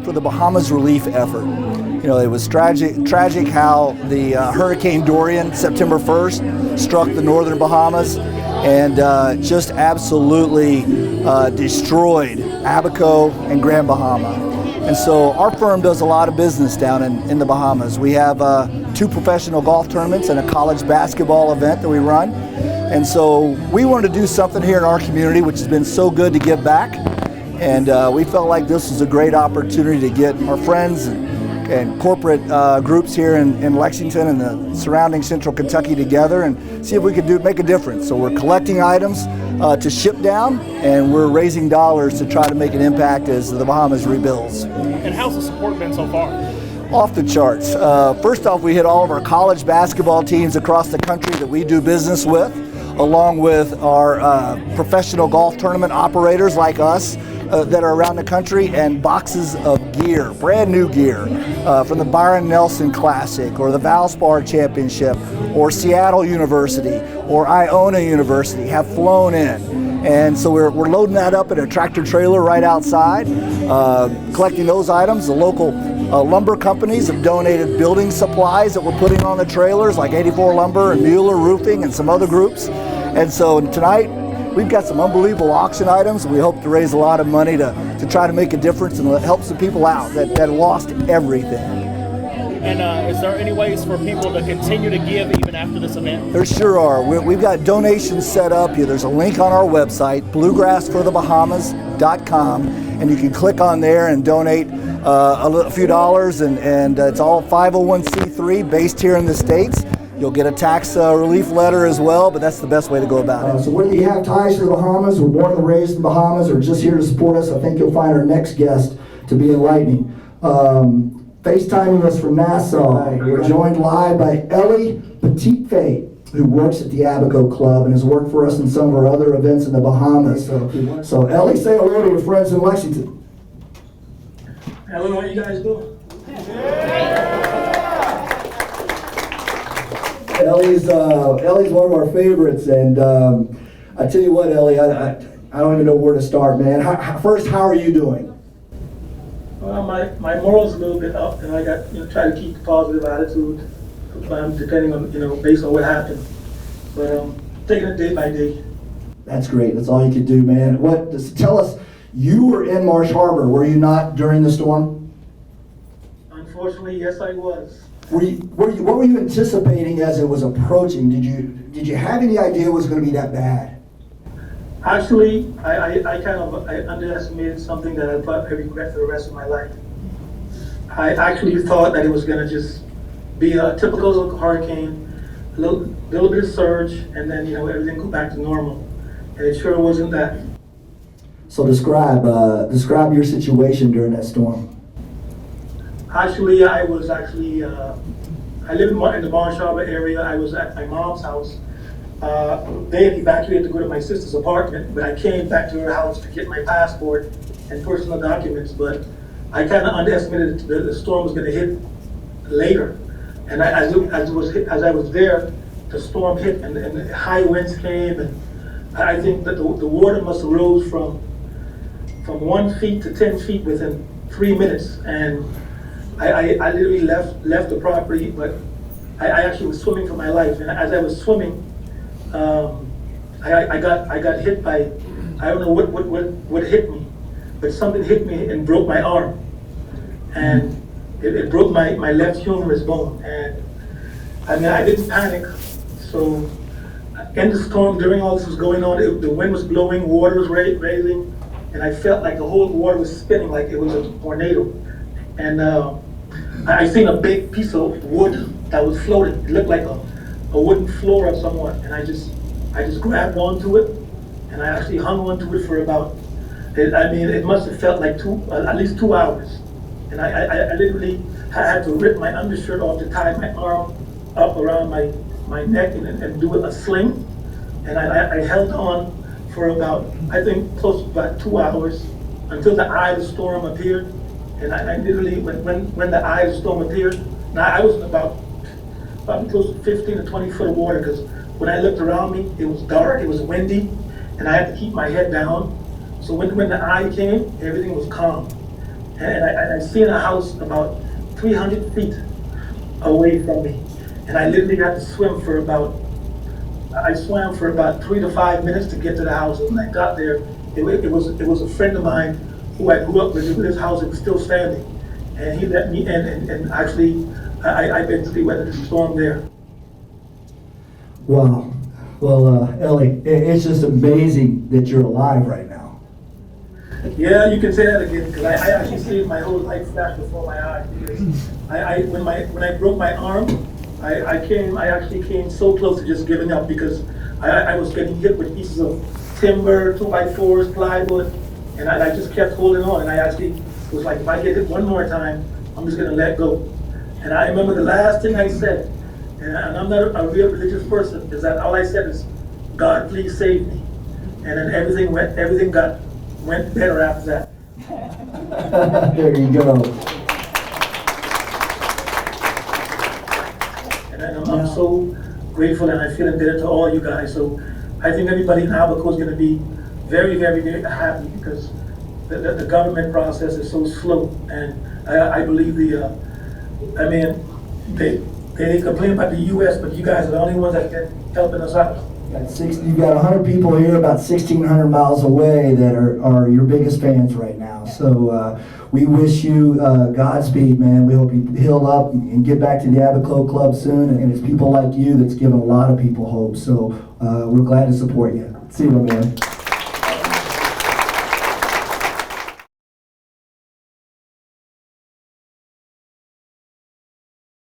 for the Bahamas relief effort. You know, it was tragic how the Hurricane Dorian, September 1st, struck the northern Bahamas and just absolutely destroyed Abaco and Grand Bahama. And so our firm does a lot of business down in the Bahamas. We have 2 professional golf tournaments and a college basketball event that we run. And so we wanted to do something here in our community, which has been so good to give back. And we felt like this was a great opportunity to get our friends and corporate groups here in Lexington and the surrounding central Kentucky together and see if we could make a difference. So we're collecting items to ship down, and we're raising dollars to try to make an impact as the Bahamas rebuilds. And how's the support been so far? Off the charts. First off, we hit all of our college basketball teams across the country that we do business with, along with our professional golf tournament operators like us that are around the country, and boxes of gear, brand new gear, from the Byron Nelson Classic or the Valspar Championship or Seattle University or Iona University have flown in. And so we're loading that up in a tractor trailer right outside, collecting those items. The local lumber companies have donated building supplies that we're putting on the trailers, like 84 Lumber and Mueller Roofing and some other groups. And so tonight, we've got some unbelievable auction items. We hope to raise a lot of money to try to make a difference and help some people out that lost everything. And is there any ways for people to continue to give even after this event? There sure are. We've got donations set up. There's a link on our website, bluegrassforthebahamas.com, and you can click on there and donate a few dollars, and it's all 501c3 based here in the States. You'll get a tax relief letter as well, but that's the best way to go about it. So whether you have ties to the Bahamas, or born and raised in the Bahamas, or just here to support us, I think you'll find our next guest to be enlightening. FaceTiming us from Nassau, we're joined live by Ellie Petitfait, who works at the Abaco Club and has worked for us in some of our other events in the Bahamas. So Ellie, say hello to your friends in Lexington. Hello, how you guys doing? Ellie's one of our favorites, and I tell you what, Ellie, I don't even know where to start, man. First, how are you doing? Well, my morals a little bit up, and I got try to keep a positive attitude, depending on based on what happened. But taking it day by day. That's great. That's all you could do, man. Tell us, you were in Marsh Harbor, were you not, during the storm? Unfortunately, yes, I was. What were you anticipating as it was approaching? Did you have any idea it was going to be that bad? Actually, I underestimated something that I thought I regret for the rest of my life. I actually thought that it was going to just be a typical hurricane, a little bit of surge, and then everything go back to normal. And it sure wasn't that. So describe your situation during that storm. Actually, I lived in the Marsh Harbor area. I was at my mom's house. They had evacuated to go to my sister's apartment, but I came back to her house to get my passport and personal documents. But I kind of underestimated the storm was going to hit later. And as I was there, the storm hit and the high winds came, and I think that the water must have rose from 1 feet to 10 feet within 3 minutes. And I literally left the property, but I actually was swimming for my life. And as I was swimming, I got hit by, I don't know what hit me, but something hit me and broke my arm. And it broke my left humerus bone. And I didn't panic. So in the storm, during all this was going on, the wind was blowing, water was raising, and I felt like the whole water was spinning like it was a tornado. And I seen a big piece of wood that was floating. It looked like a wooden floor of somewhat, and I just grabbed onto it, and I actually hung onto it for about, it must have felt like at least 2 hours. And I literally had to rip my undershirt off to tie my arm up around my neck and do a sling. And I held on for about, I think, close to about 2 hours until the eye of the storm appeared. And I literally, when the eye of the storm appeared, now I was in about probably close to 15 to 20 foot of water, because when I looked around me, it was dark, it was windy, and I had to keep my head down. So when the eye came, everything was calm. and I seen a house about 300 feet away from me. And I literally had to swim for I swam for about 3 to 5 minutes to get to the house. And when I got there, it was a friend of mine who I grew up with. His house was still standing. And he let me in, and actually, I basically weathered the storm there. Wow. Well, Ellie, it's just amazing that you're alive right now. Yeah, you can say that again, because I actually saved my whole life flash before my eyes. Because when I broke my arm, I actually came so close to just giving up, because I was getting hit with pieces of timber, 2x4s, plywood, and I just kept holding on. And I actually was like, if I get hit one more time, I'm just gonna let go. And I remember the last thing I said, and I'm not a real religious person, is that all I said is, God, please save me. And then everything went better after that. There you go. And I'm so grateful, and I feel indebted to all you guys. So I think everybody in Abaco is going to be very, very, very happy, because the government process is so slow. And I believe they complain about the U.S., but you guys are the only ones that can helping us out. You've got 100 people here about 1,600 miles away that are your biggest fans right now. So we wish you Godspeed, man. We hope you heal up and get back to the Abaco Club soon. And it's people like you that's given a lot of people hope. So we're glad to support you. See you, man.